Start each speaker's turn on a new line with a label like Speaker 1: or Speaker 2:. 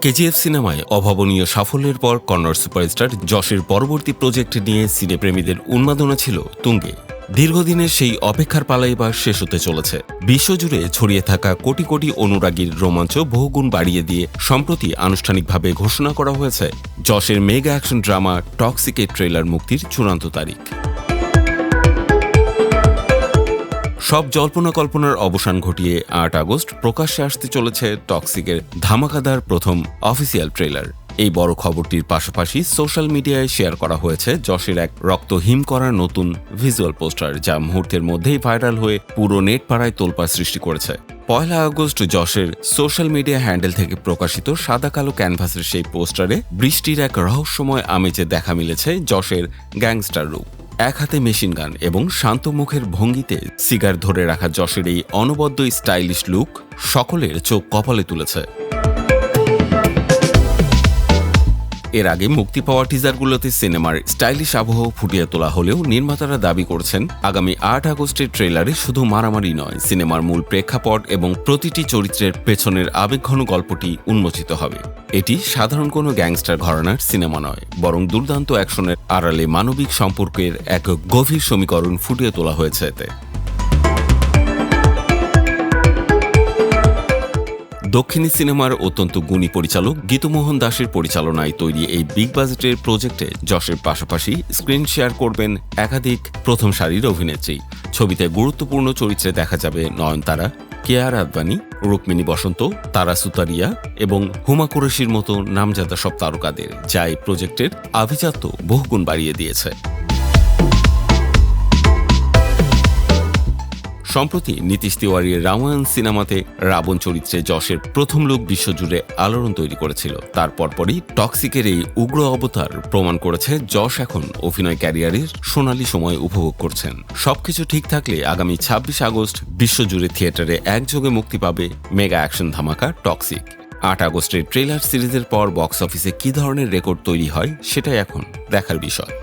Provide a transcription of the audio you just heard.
Speaker 1: কেজিএফ সিনেমায় অভাবনীয় সাফল্যের পর কন্নড় সুপারস্টার যশের পরবর্তী প্রজেক্ট নিয়ে সিনেপ্রেমীদের উন্মাদনা ছিল তুঙ্গে। দীর্ঘদিনের সেই অপেক্ষার পালা এবার শেষ হতে চলেছে। বিশ্বজুড়ে ছড়িয়ে থাকা কোটি কোটি অনুরাগীর রোমাঞ্চ বহুগুণ বাড়িয়ে দিয়ে সম্প্রতি আনুষ্ঠানিকভাবে ঘোষণা করা হয়েছে যশের মেগা অ্যাকশন ড্রামা টক্সিকের ট্রেলার মুক্তির চূড়ান্ত তারিখ। সব জল্পনা কল্পনার অবসান ঘটিয়ে ৮ আগস্ট প্রকাশ্যে আসতে চলেছে টক্সিকের ধামাকাদার প্রথম অফিসিয়াল ট্রেলার। এই বড় খবরটির পাশাপাশি সোশ্যাল মিডিয়ায় শেয়ার করা হয়েছে যশের এক রক্তহিম করা নতুন ভিজুয়াল পোস্টার, যা মুহূর্তের মধ্যেই ভাইরাল হয়ে পুরো নেট পাড়ায় তোলপাড় সৃষ্টি করেছে। ১ আগস্ট যশের সোশ্যাল মিডিয়া হ্যান্ডেল থেকে প্রকাশিত সাদা কালো ক্যানভাসের সেই পোস্টারে বৃষ্টির এক রহস্যময় আমেজে দেখা মিলেছে যশের গ্যাংস্টার রূপ। এক হাতে মেশিন গান এবং শান্ত মুখের ভঙ্গিতে সিগার ধরে রাখা যশের এই অনবদ্য স্টাইলিশ লুক সকলের চোখ কপালে তুলেছে। এর আগে মুক্তি পাওয়া টিজারগুলোতে সিনেমার স্টাইলিশ আবহ ফুটিয়ে তোলা হলেও নির্মাতারা দাবি করছেন আগামী ৮ আগস্টের ট্রেলারে শুধু মারামারি নয়, সিনেমার মূল প্রেক্ষাপট এবং প্রতিটি চরিত্রের পেছনের আবেগঘন গল্পটি উন্মোচিত হবে। এটি সাধারণ কোনো গ্যাংস্টার ঘরানার সিনেমা নয়, বরং দুর্দান্ত অ্যাকশনের আড়ালে মানবিক সম্পর্কের এক গভীর সমীকরণ ফুটিয়ে তোলা হয়েছে এতে। দক্ষিণী সিনেমার অত্যন্ত গুণী পরিচালক গীতুমোহন দাসের পরিচালনায় তৈরি এই বিগ বাজেটের প্রজেক্টে যশের পাশাপাশি স্ক্রিন শেয়ার করবেন একাধিক প্রথম সারির অভিনেত্রী। ছবিতে গুরুত্বপূর্ণ চরিত্রে দেখা যাবে নয়নতারা, কেয়ার আদবানি, রুক্মিণী বসন্ত, তারা সুতারিয়া এবং হুমা কুরেশির মতো নামজাদা সব তারকাদের, যা এই প্রজেক্টের আভিজাত্য বহুগুণ বাড়িয়ে দিয়েছে। সম্প্রতি নীতিশ তিওয়ারির রামায়ণ সিনেমাতে রাবণ চরিত্রে যশের প্রথম লুক বিশ্বজুড়ে আলোড়ন তৈরি করেছিল। তার পরপরই টক্সিকের এই উগ্র অবতার প্রমাণ করেছে যশ এখন অভিনয় ক্যারিয়ারের সোনালী সময় উপভোগ করছেন। সবকিছু ঠিক থাকলে আগামী ২৬ আগস্ট বিশ্বজুড়ে থিয়েটারে একযোগে মুক্তি পাবে মেগা অ্যাকশন ধামাকা টক্সিক। ৮ আগস্টের ট্রেলার সিরিজের পর বক্স অফিসে কী ধরনের রেকর্ড তৈরি হয় সেটাই এখন দেখার বিষয়।